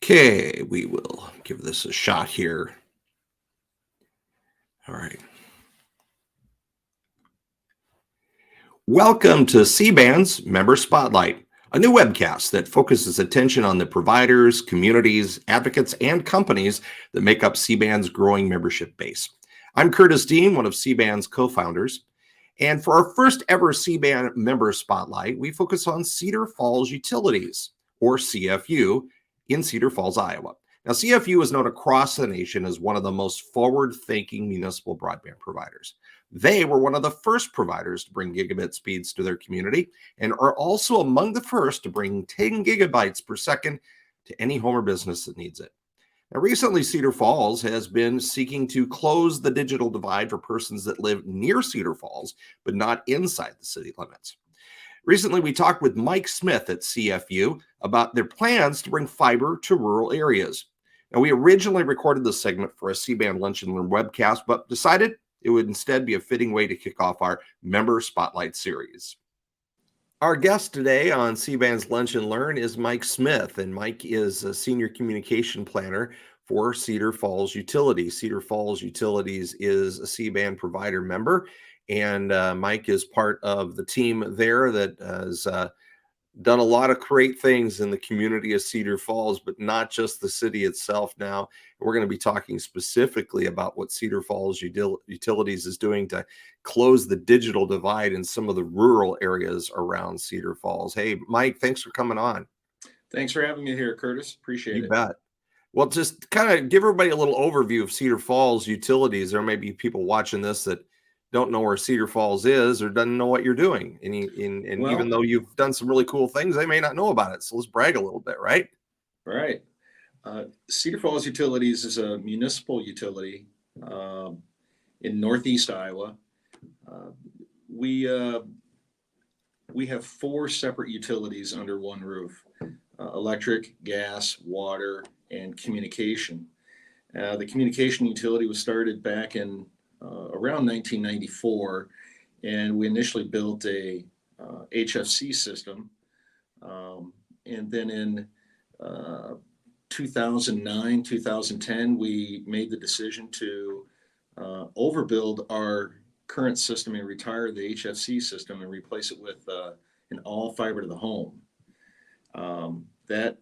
Okay, we will give this a shot here. All right. Welcome to CBAN's Member Spotlight, a new webcast that focuses attention on the providers, communities, advocates, and companies that make up CBAN's growing membership base. I'm Curtis Dean, one of CBAN's co-founders. And for our first ever CBAN Member Spotlight, we focus on Cedar Falls Utilities, or CFU, in Cedar Falls, Iowa. Now, CFU is known across the nation as one of the most forward-thinking municipal broadband providers. They were one of the first providers to bring gigabit speeds to their community and are also among the first to bring 10 gigabytes per second to any home or business that needs it. Now, recently, Cedar Falls has been seeking to close the digital divide for persons that live near Cedar Falls, but not inside the city limits. Recently, we talked with Mike Smith at CFU about their plans to bring fiber to rural areas. Now, we originally recorded this segment for a CBAN Lunch and Learn webcast, but decided it would instead be a fitting way to kick off our Member Spotlight series. Our guest today on CBAN's Lunch and Learn is Mike Smith, and Mike is a senior communication planner for Cedar Falls Utilities. Cedar Falls Utilities is a CBAN provider member, and Mike is part of the team there that has done a lot of great things in the community of Cedar Falls, but not just the city itself now. We're going to be talking specifically about what Cedar Falls Utilities is doing to close the digital divide in some of the rural areas around Cedar Falls. Hey, Mike, thanks for coming on. Thanks for having me here, Curtis. Appreciate it. You bet. Well, just kind of give everybody a little overview of Cedar Falls Utilities. There may be people watching this that don't know where Cedar Falls is or doesn't know what you're doing. And even though you've done some really cool things, they may not know about it. So let's brag a little bit, right? Right. Cedar Falls Utilities is a municipal utility in northeast Iowa. We have four separate utilities under one roof: electric, gas, water, and communication. The communication utility was started back in around 1994, and we initially built a HFC system, and then in 2009, 2010, we made the decision to overbuild our current system and retire the HFC system and replace it with an all fiber to the home. That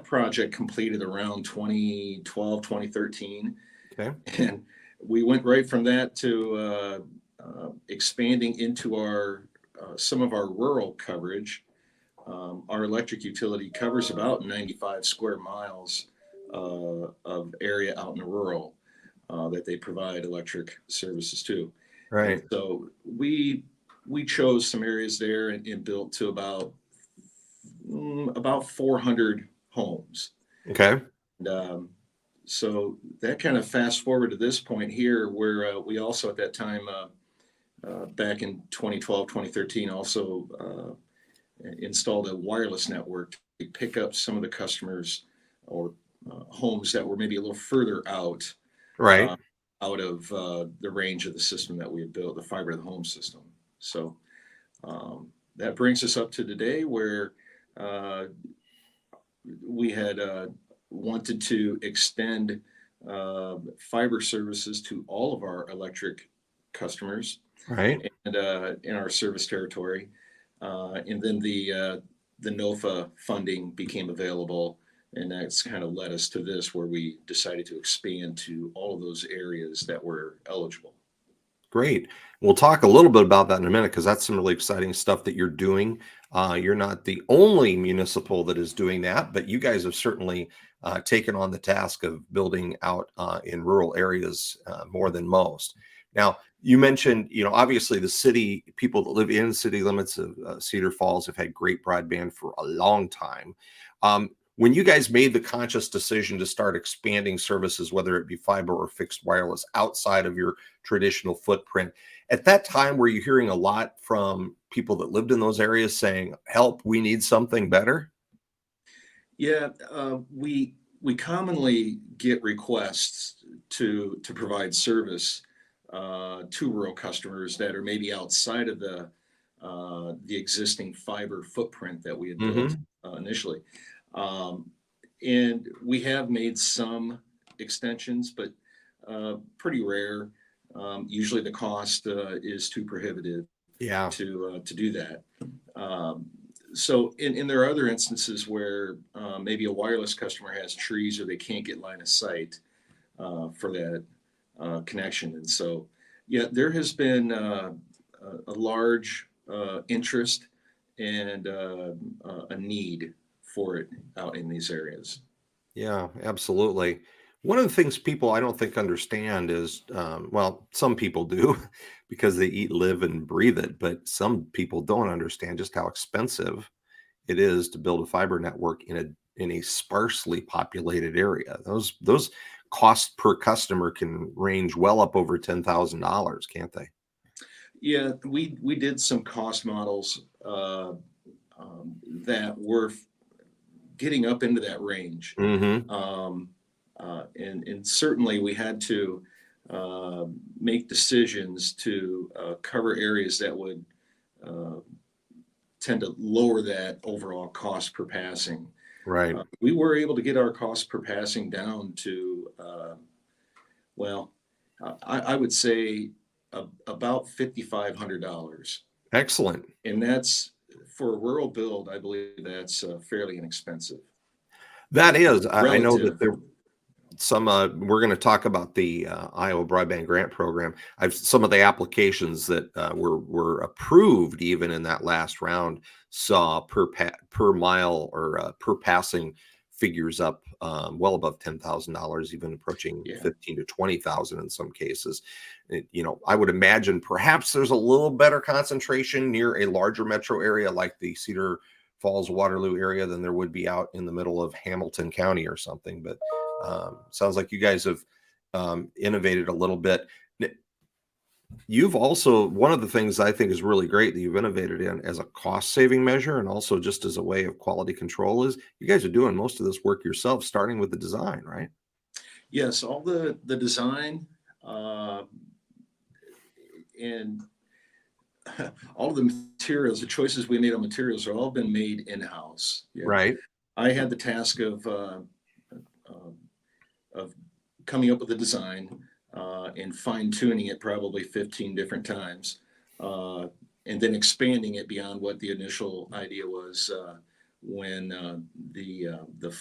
project completed around 2012, 2013. Okay. And we went right from that to expanding into some of our rural coverage. Our electric utility covers about 95 square miles of area out in the rural that they provide electric services to. Right. And so we chose some areas there and built to about 400 homes. Okay. And, so that kind of fast forward to this point here, where we also at that time, back in 2012, 2013, also installed a wireless network to pick up some of the customers or homes that were maybe a little further out, Right. Out of the range of the system that we had built, the fiber to the home system. So that brings us up to today, where we had wanted to extend fiber services to all of our electric customers, Right. and in our service territory, and then the NOFA funding became available, and that's kind of led us to this, where we decided to expand to all of those areas that were eligible. Great. We'll talk a little bit about that in a minute, because that's some really exciting stuff that you're doing. You're not the only municipal that is doing that, but you guys have certainly taken on the task of building out in rural areas more than most. Now, you mentioned, obviously the city, people that live in city limits of Cedar Falls have had great broadband for a long time. When you guys made the conscious decision to start expanding services, whether it be fiber or fixed wireless outside of your traditional footprint, at that time, were you hearing a lot from people that lived in those areas saying, help, we need something better? Yeah, we commonly get requests to provide service to rural customers that are maybe outside of the existing fiber footprint that we had built initially. And we have made some extensions, but pretty rare. Usually the cost is too prohibitive Yeah. to do that. Um, so, and there are other instances where maybe a wireless customer has trees or they can't get line of sight for that connection. And so, yeah, there has been a large interest and a need for it out in these areas. Yeah, absolutely. One of the things people I don't think understand is, well, some people do because they eat, live, and breathe it, but some people don't understand just how expensive it is to build a fiber network in a sparsely populated area. Those costs per customer can range well up over $10,000, can't they? Yeah, we did some cost models that were getting up into that range. Hmm. Um, and certainly we had to make decisions to cover areas that would uh, tend to lower that overall cost per passing. Right. We were able to get our cost per passing down to, well, I would say about $5,500. Excellent. And that's for a rural build, I believe that's fairly inexpensive That is, I know that relative. there some we're going to talk about the Iowa Broadband Grant program. I've some of the applications that were approved even in that last round saw per mile or per passing figures up well above $10,000, even approaching Yeah. 15 to 20,000 in some cases. I would imagine perhaps there's a little better concentration near a larger metro area like the Cedar Falls Waterloo area than there would be out in the middle of Hamilton County or something, but sounds like you guys have innovated a little bit. You've also, one of the things I think is really great that you've innovated in as a cost saving measure and also just as a way of quality control is you guys are doing most of this work yourself, starting with the design, right? Yes, all the design uh, and all of the materials, the choices we made on materials are all been made in-house. Yeah. Right. I had the task uh, of coming up with a design and fine tuning it probably 15 different times, and then expanding it beyond what the initial idea was when the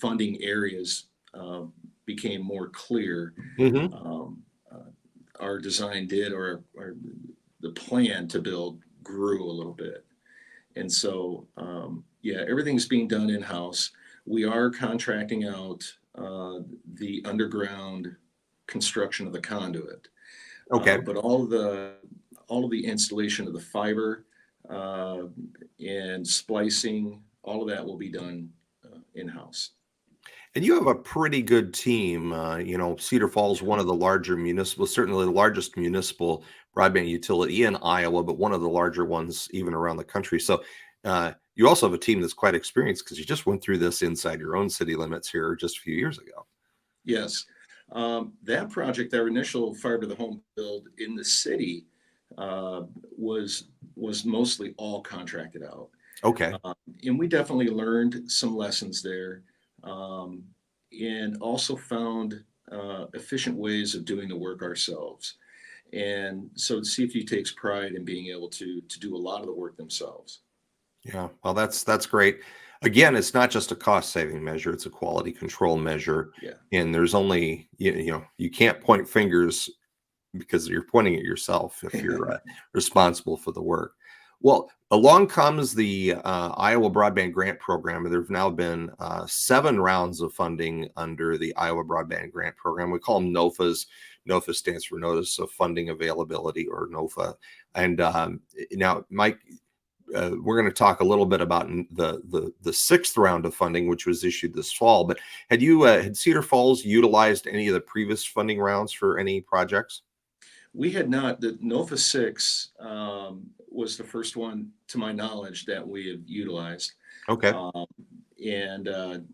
funding areas uh, became more clear. Hmm. Um, our design did, or the plan to build grew a little bit. And so, yeah, everything's being done in house. We are contracting out the underground construction of the conduit, Okay. but all of the installation of the fiber uh, and splicing, all of that will be done in house. And you have a pretty good team. Cedar Falls, one of the larger municipal, certainly the largest municipal broadband utility in Iowa, but one of the larger ones even around the country. So you also have a team that's quite experienced because you just went through this inside your own city limits here just a few years ago. Yes, that project, our initial fiber to the home build in the city, uh, was was mostly all contracted out. Okay. And we definitely learned some lessons there, um, and also found efficient ways of doing the work ourselves. And so CFU takes pride in being able to do a lot of the work themselves. Yeah, well, that's great. Again, it's not just a cost saving measure; it's a quality control measure. Yeah. And there's only you can't point fingers because you're pointing at yourself if you're responsible for the work. Well, along comes the Iowa Broadband Grant Program, and there have now been 7 rounds of funding under the Iowa Broadband Grant Program. We call them NOFAs. NOFA stands for Notice of Funding Availability, or NOFA. And now, Mike, we're going to talk a little bit about the 6th round of funding, which was issued this fall. But had Cedar Falls utilized any of the previous funding rounds for any projects? We had not. The NOFA 6 was the first one, to my knowledge, that we have utilized. Okay. Um, and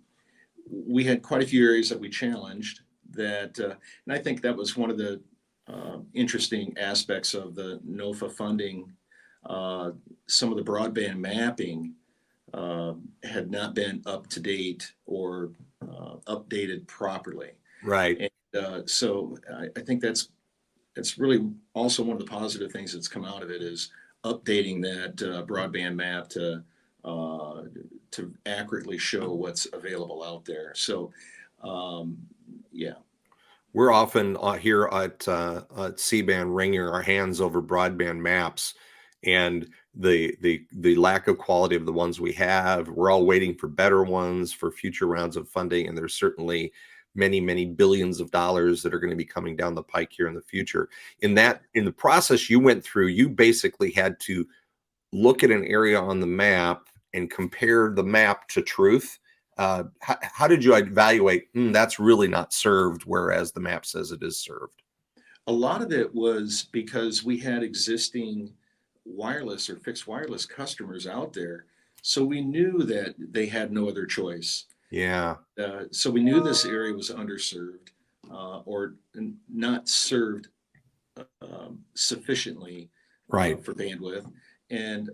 we had quite a few areas that we challenged that, and I think that was one of the interesting aspects of the NOFA funding. Some of the broadband mapping had not been up to date or updated properly. Right. And so I think that's really also one of the positive things that's come out of it is updating that broadband map to accurately show what's available out there. So, yeah. We're often here at CBAN wringing our hands over broadband maps and the lack of quality of the ones we have. We're all waiting for better ones for future rounds of funding, and there's certainly many billions of dollars that are going to be coming down the pike here in the future. In the process you went through, you basically had to look at an area on the map and compare the map to truth. How did you evaluate that's really not served, whereas the map says it is served? A lot of it was because we had existing wireless or fixed wireless customers out there. So we knew that they had no other choice. Yeah. So we knew this area was underserved or not served sufficiently Right. for bandwidth. And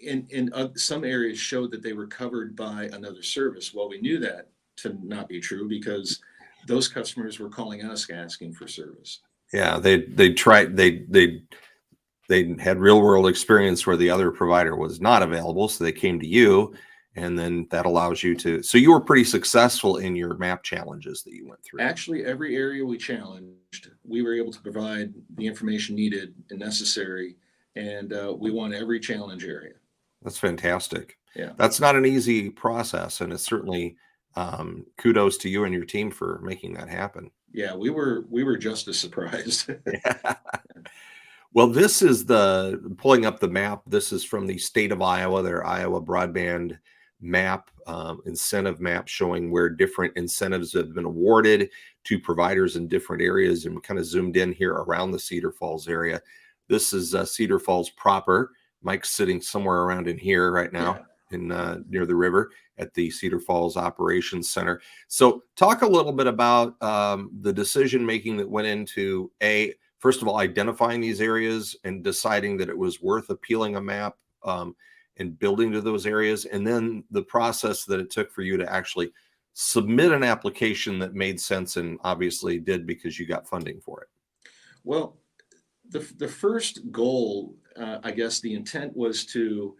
in some areas showed that they were covered by another service. Well, we knew that to not be true because those customers were calling us asking for service. Yeah, they tried they had real world experience where the other provider was not available, so they came to you, and then that allows you to. So you were pretty successful in your map challenges that you went through. Actually, every area we challenged, we were able to provide the information needed and necessary, and we won every challenge area. That's fantastic. Yeah. That's not an easy process, and it's certainly kudos to you and your team for making that happen. Yeah, we were just as surprised. Yeah. Well, this is pulling up the map. This is from the state of Iowa, their Iowa Broadband map, incentive map showing where different incentives have been awarded to providers in different areas. And we kind of zoomed in here around the Cedar Falls area. This is Cedar Falls proper. Mike's sitting somewhere around in here right now in near the river at the Cedar Falls Operations Center. So talk a little bit about the decision making that went into first of all, identifying these areas and deciding that it was worth appealing a map and building to those areas, and then the process that it took for you to actually submit an application that made sense and obviously did because you got funding for it. Well, the first goal, I guess the intent was to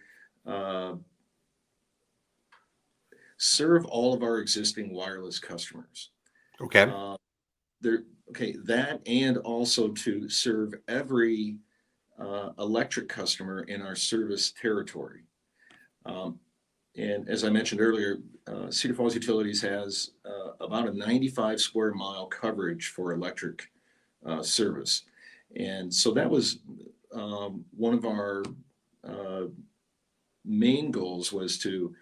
serve all of our existing wireless customers. Okay. That and also to serve every electric customer in our service territory. And as I mentioned earlier, Cedar Falls Utilities has about a 95 square mile coverage for electric service. And so that was one of our main goals was to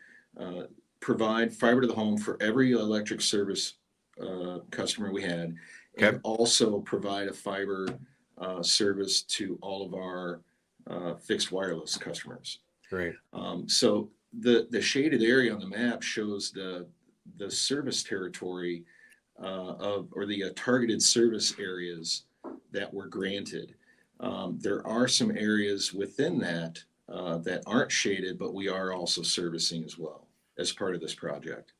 provide fiber to the home for every electric service customer we had, and also provide a fiber service to all of our fixed wireless customers. Great. So the shaded area on the map shows the service territory or the targeted service areas that were granted. There are some areas within that that aren't shaded, but we are also servicing as well as part of this project.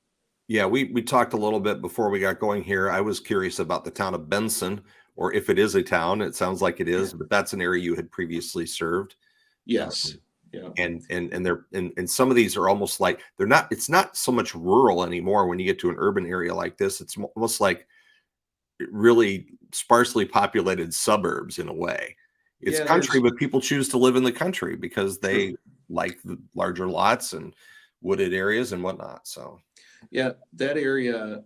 Yeah, we talked a little bit before we got going here. I was curious about the town of Benson, or if it is a town. It sounds like it is, but that's an area you had previously served. Yes. Yeah. And some of these are almost like it's not so much rural anymore. When you get to an urban area like this, it's almost like really sparsely populated suburbs in a way. It's country, but people choose to live in the country because they like the larger lots and wooded areas and whatnot. So yeah, that area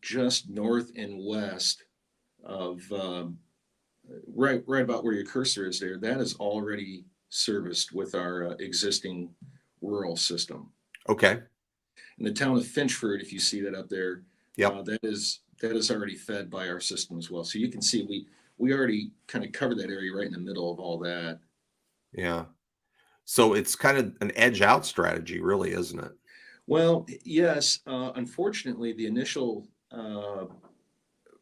just north and west of right about where your cursor is there, that is already serviced with our existing rural system. Okay. In the town of Finchford, if you see that up there, yep. That is already fed by our system as well. So you can see we already kind of covered that area right in the middle of all that. Yeah. So it's kind of an edge out strategy, really, isn't it? Well, yes. Unfortunately, the initial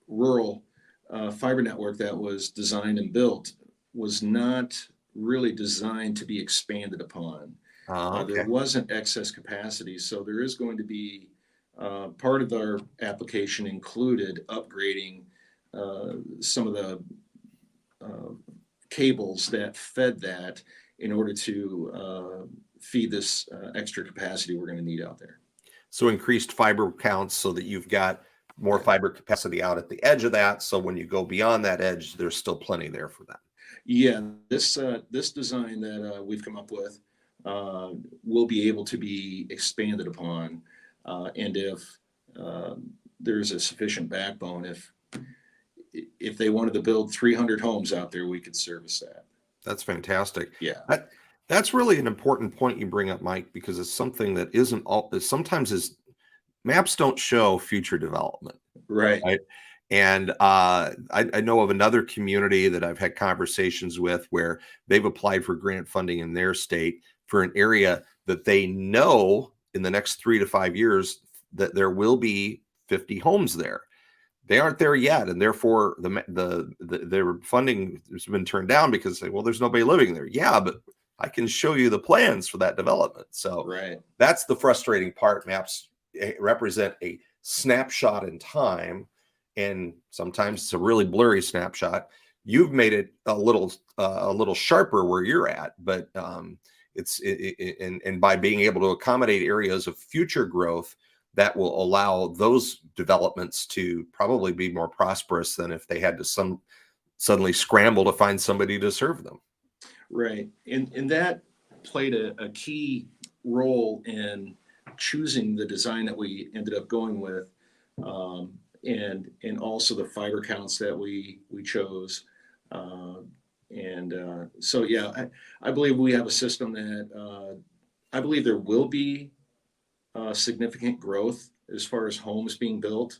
rural fiber network that was designed and built was not really designed to be expanded upon. There Okay. wasn't excess capacity, so there is going to be part of our application included upgrading some of the uh, cables that fed that in order to feed this extra capacity we're going to need out there. So increased fiber counts so that you've got more fiber capacity out at the edge of that. So when you go beyond that edge, there's still plenty there for that. Yeah, this design that we've come up with will be able to be expanded upon, and if there's a sufficient backbone, if they wanted to build 300 homes out there, we could service that. That's fantastic. Yeah, That that's really an important point you bring up, Mike, because it's something that isn't all sometimes is maps don't show future development. right. Right. And I know of another community that I've had conversations with where they've applied for grant funding in their state for an area that they know in the next 3 to 5 years that there will be 50 homes there. They aren't there yet, and therefore their funding has been turned down because well, there's nobody living there. Yeah, but I can show you the plans for that development. So Right. that's the frustrating part. Maps represent a snapshot in time, and sometimes it's a really blurry snapshot. You've made it a little sharper where you're at, but and by being able to accommodate areas of future growth that will allow those developments to probably be more prosperous than if they had to suddenly scramble to find somebody to serve them. Right. And that played a key role in choosing the design that we ended up going with, and also the fiber counts that we chose. So yeah, I believe we have a system that I believe there will be significant growth as far as homes being built.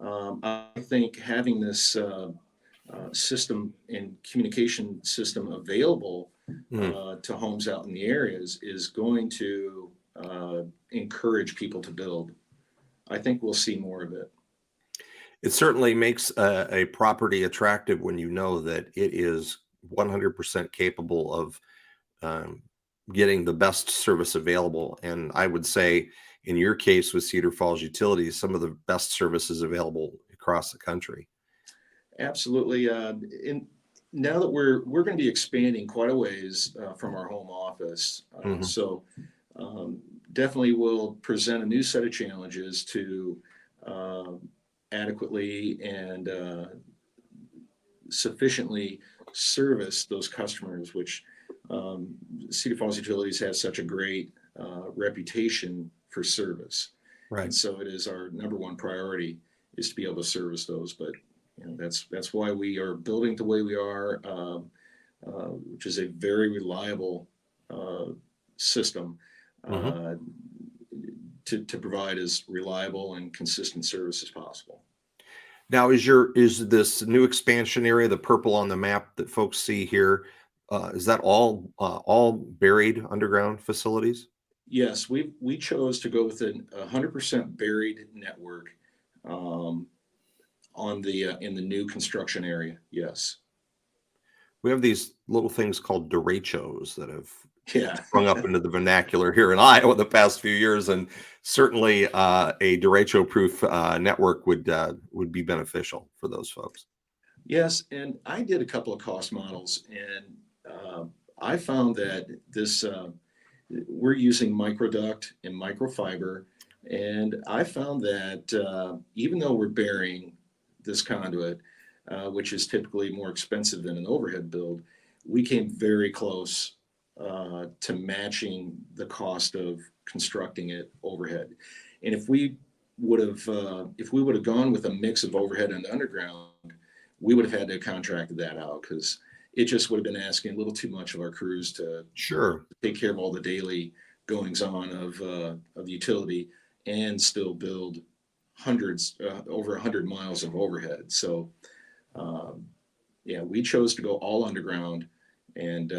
I think having this system and communication system available to homes out in the areas is going to encourage people to build. I think we'll see more of it. It certainly makes a property attractive when you know that it is 100% capable of um, getting the best service available. And I would say, in your case with Cedar Falls Utilities, some of the best services available across the country. Absolutely. Now that we're going to be expanding quite a ways from our home office, Mhm. so definitely will present a new set of challenges to uh, adequately and sufficiently service those customers, which Cedar Falls Utilities has such a great reputation for service. And Right. so it is our number one priority is to be able to service those. But that's why we are building the way we are, which is a very reliable system Mhm. uh, to provide as reliable and consistent service as possible. Now, is this new expansion area, the purple on the map that folks see here, is that all buried underground facilities? Yes, we chose to go with a 100% buried network um, on the in the new construction area. Yes. We have these little things called derechos that have Yeah. sprung up into the vernacular here in Iowa the past few years, and certainly a derecho-proof network would be beneficial for those folks. Yes, and I did a couple of cost models, and I found that this we're using microduct and microfiber, and I found that even though we're burying this conduit, which is typically more expensive than an overhead build, we came very close to matching the cost of constructing it overhead. And if we would have gone with a mix of overhead and underground, we would have had to have contracted that out because it just would have been asking a little too much of our crews to Sure. take care of all the daily goings on of the utility and still build hundreds, over 100 miles of overhead. So, yeah, we chose to go all underground and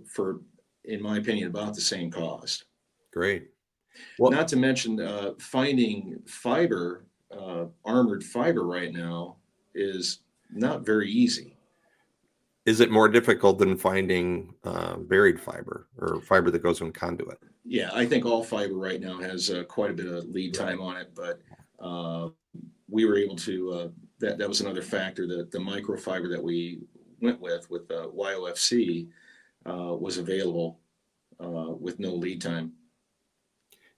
for, in my opinion, about the same cost. Great. Well, Not to mention finding fiber, armored fiber right now is not very easy. Is it more difficult than finding buried fiber or fiber that goes in conduit? Yeah, I think all fiber right now has quite a bit of lead Right. time on it, but uh, we were able to. That was another factor that the microfiber that we went with YOFC was available with no lead time.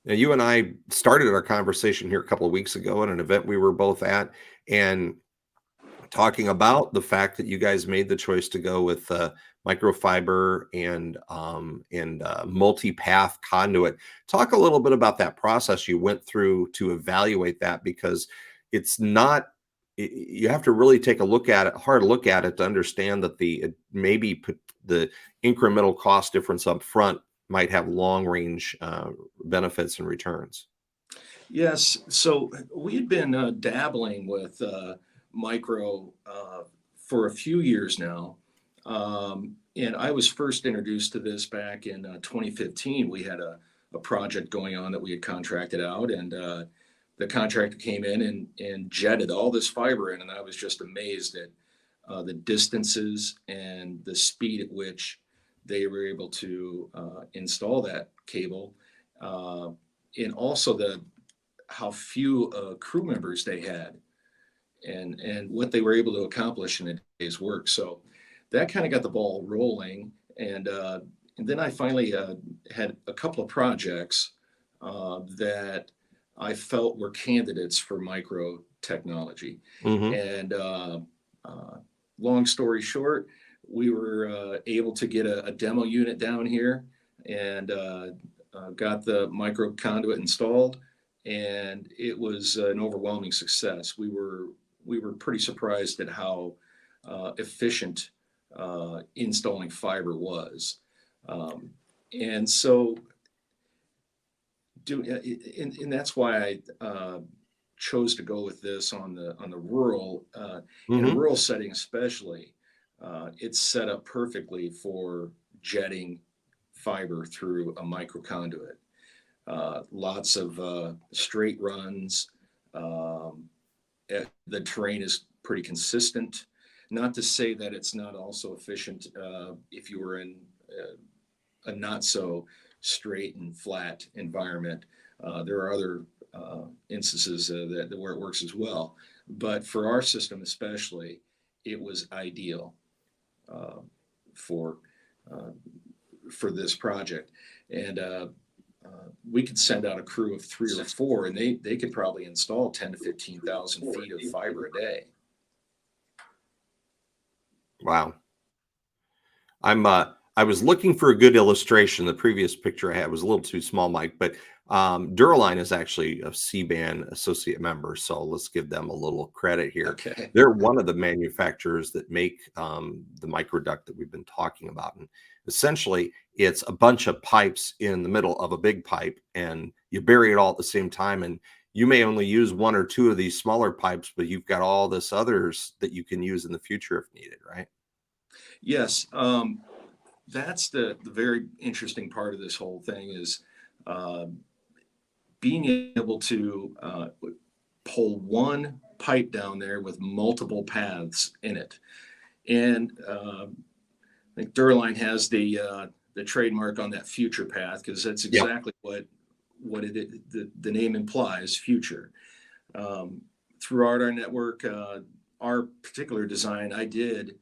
Now, you and I started our conversation here a couple of weeks ago at an event we were both at, and talking about the fact that you guys made the choice to go with microfiber and multi-path conduit. Talk a little bit about that process you went through to evaluate that, because it's not. You have to really take a look at it, hard look at it, to understand that maybe put the incremental cost difference up front might have long range benefits and returns. Yes, so we had been dabbling with micro for a few years now. And I was first introduced to this back in 2015. We had a project going on that we had contracted out, and the contractor came in and jetted all this fiber in. And I was just amazed at the distances and the speed at which they were able to install that cable. And also the how few crew members they had and what they were able to accomplish in a day's work. So that kind of got the ball rolling. And then I finally had a couple of projects that I felt were candidates for micro technology. Hmm. And uh, long story short, we were able to get a demo unit down here and got the micro conduit installed, and it was an overwhelming success. We were pretty surprised at how efficient installing fiber was, um, and so and that's why I chose to go with this on the rural in a Hmm. rural setting especially. It's set up perfectly for jetting fiber through a microconduit. Lots of straight runs. Um, the terrain is pretty consistent. Not to say that it's not also efficient if you were in a not so straight and flat environment. There are other instances where it works as well. But for our system especially, it was ideal uh, for uh, for this project. And we could send out a crew of 3 or 4, and they could probably install 10 to 15,000 feet of fiber a day. Wow. I was looking for a good illustration. The previous picture I had was a little too small, Mike, but Duraline is actually a CBAN associate member, so let's give them a little credit here. Okay. They're one of the manufacturers that make the microduct that we've been talking about, and essentially it's a bunch of pipes in the middle of a big pipe, and you bury it all at the same time, and you may only use one or two of these smaller pipes, but you've got all this others that you can use in the future if needed, right? Yes, that's the very interesting part of this whole thing is uh, being able to pull one pipe down there with multiple paths in it. And I think Duraline has the trademark on that future path because that's Yep. exactly what the name implies, future. Um, Throughout our network, our particular design, I did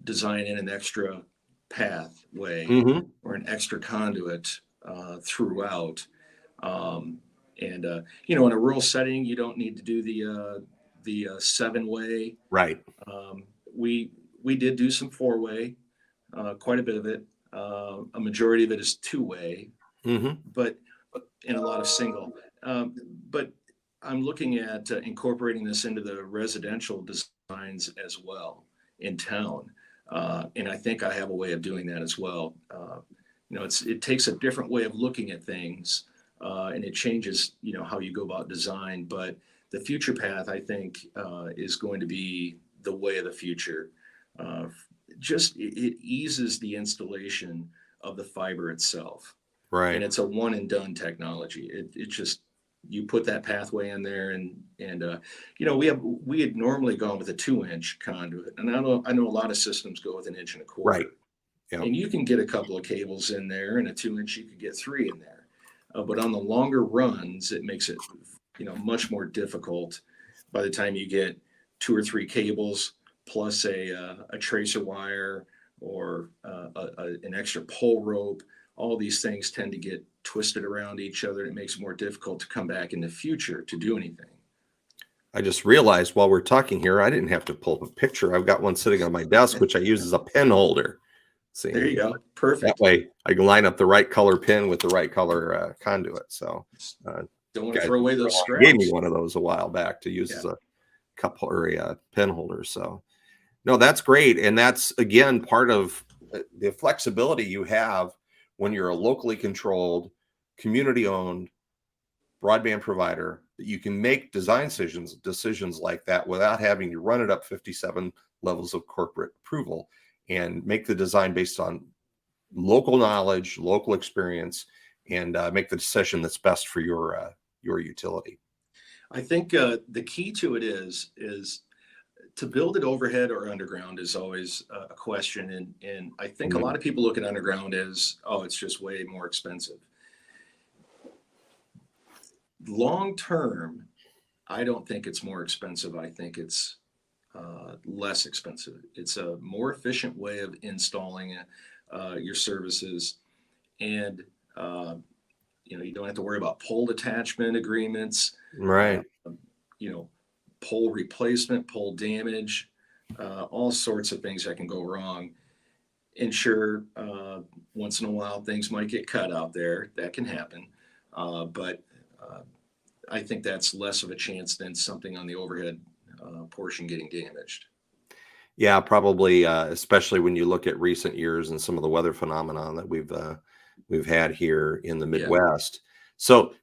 design in an extra pathway Hmm. or an extra conduit throughout. Um, and in a rural setting, you don't need to do the 7-way. Right. Um, we did do some 4-way, quite a bit of it. A majority of it is 2-way, Hmm. but and a lot of single. Um, but I'm looking at incorporating this into the residential designs as well in town, and I think I have a way of doing that as well. It takes a different way of looking at things, and it changes how you go about design. But the future path, I think, is going to be the way of the future. Uh, just it eases the installation of the fiber itself, and Right. it's a one and done technology. It just you put that pathway in there, and we had normally gone with a 2-inch conduit, and I know a lot of systems go with 1.25 inches. Right. Yeah. And you can get a couple of cables in there, and a 2-inch you could get 3 in there. But on the longer runs, it makes it much more difficult by the time you get 2 or 3 cables plus a tracer wire or an extra pull rope. All these things tend to get twisted around each other. It makes it more difficult to come back in the future to do anything. I just realized while we're talking here, I didn't have to pull up a picture. I've got one sitting on my desk, which I use as a pen holder. See, there you go. Perfect. That way I can line up the right color pin with the right color conduit. So don't want to throw away those scraps. Gave me one of those a while back to use as a cup or a pen holder. So no, that's great. And that's, again, part of the flexibility you have when you're a locally controlled, community-owned broadband provider, that you can make design decisions like that without having to run it up 57 levels of corporate approval, and make the design based on local knowledge, local experience, and make the decision that's best for your utility. I think the key to it is to build it overhead or underground is always a question. And I think a lot of people look at underground as, oh, it's just way more expensive. Long term, I don't think it's more expensive. I think it's less expensive. It's a more efficient way of installing your services. And, you don't have to worry about pole detachment agreements. Right. Pole replacement, pole damage, all sorts of things that can go wrong. And sure, once in a while, things might get cut out there. That can happen. But I think that's less of a chance than something on the overhead portion getting damaged. Yeah, probably, especially when you look at recent years and some of the weather phenomenon that we've had here in the Midwest. Yeah. So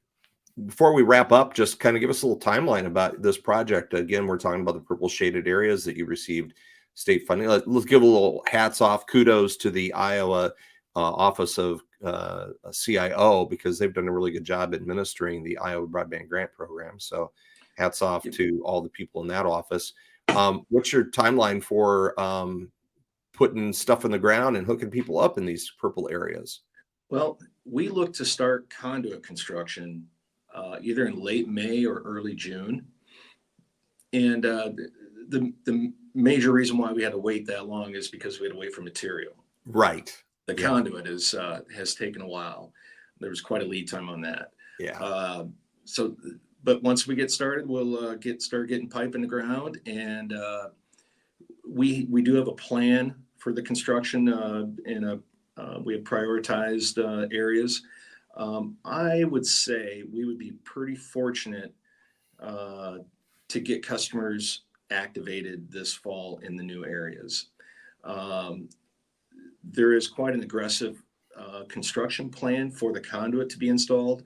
before we wrap up, just kind of give us a little timeline about this project. Again, we're talking about the purple shaded areas that you received state funding. Let's give a little hats off, kudos to the Iowa Office of CIO, because they've done a really good job administering the Iowa Broadband Grant program. So hats off to all the people in that office. What's your timeline for putting stuff in the ground and hooking people up in these purple areas? Well, we look to start conduit construction either in late May or early June. And the major reason why we had to wait that long is because we had to wait for material. Right. The conduit has taken a while. There was quite a lead time on that. Yeah. But once we get started, we'll start getting pipe in the ground, and we do have a plan for the construction, and we have prioritized areas. I would say we would be pretty fortunate to get customers activated this fall in the new areas. There is quite an aggressive construction plan for the conduit to be installed.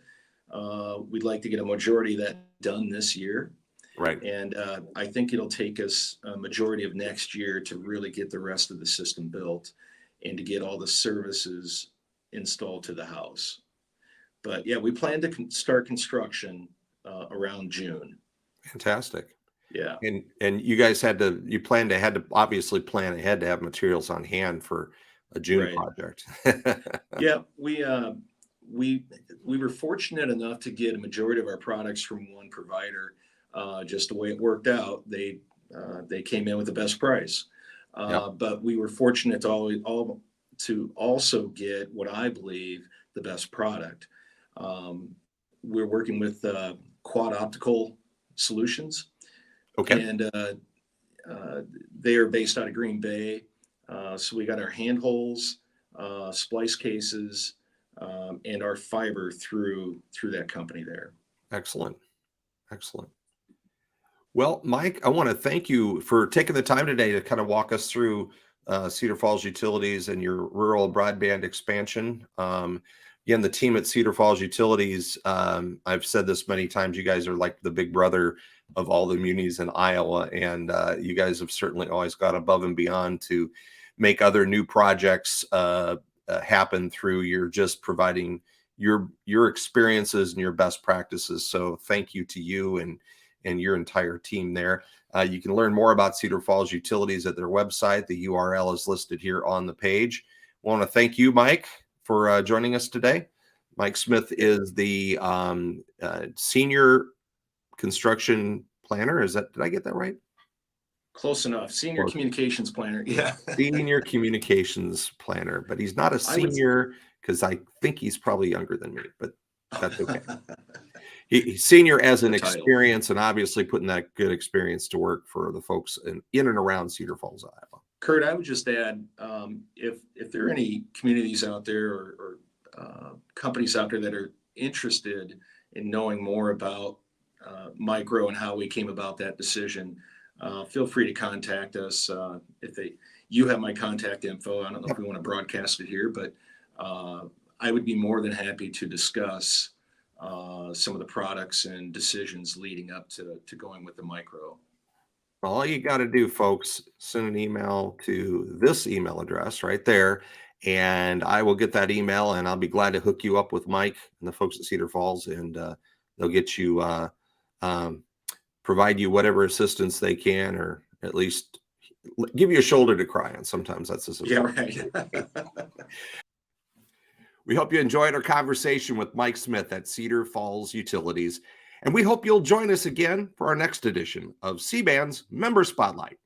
We'd like to get a majority of that done this year. Right. And I think it'll take us a majority of next year to really get the rest of the system built and to get all the services installed to the house. But yeah, we plan to start construction around June. Fantastic. Yeah. And you guys had to obviously plan ahead to have materials on hand for a June project. Yeah, we were fortunate enough to get a majority of our products from one provider. Just the way it worked out, they came in with the best price. But we were fortunate to also get what I believe the best product. We're working with Quad Optical Solutions. Okay. And they are based out of Green Bay. So we got our handholds, splice cases, and our fiber through that company there. Excellent. Well, Mike, I want to thank you for taking the time today to kind of walk us through Cedar Falls Utilities and your rural broadband expansion. Again, the team at Cedar Falls Utilities, I've said this many times, you guys are like the big brother of all the munis in Iowa, and you guys have certainly always gone above and beyond to make other new projects happen through your just providing your experiences and your best practices. So thank you to you and your entire team there. You can learn more about Cedar Falls Utilities at their website. The URL is listed here on the page. I want to thank you, Mike, for joining us today. Mike Smith is the senior construction planner. Did I get that right? Close enough. Senior communications planner. Yeah. Senior communications planner, but he's not a senior because I think he's probably younger than me, but that's okay. He's senior as an experience, and obviously putting that good experience to work for the folks in and around Cedar Falls, Iowa. Kurt, I would just add, if there are any communities out there or companies out there that are interested in knowing more about micro and how we came about that decision, feel free to contact us. You have my contact info. I don't know if we want to broadcast it here, but I would be more than happy to discuss some of the products and decisions leading up to going with the micro. All you got to do, folks, send an email to this email address right there, and I will get that email, and I'll be glad to hook you up with Mike and the folks at Cedar Falls, and they'll get you, provide you whatever assistance they can, or at least give you a shoulder to cry on. Sometimes that's just right. We hope you enjoyed our conversation with Mike Smith at Cedar Falls Utilities, and we hope you'll join us again for our next edition of CBAN's Member Spotlight.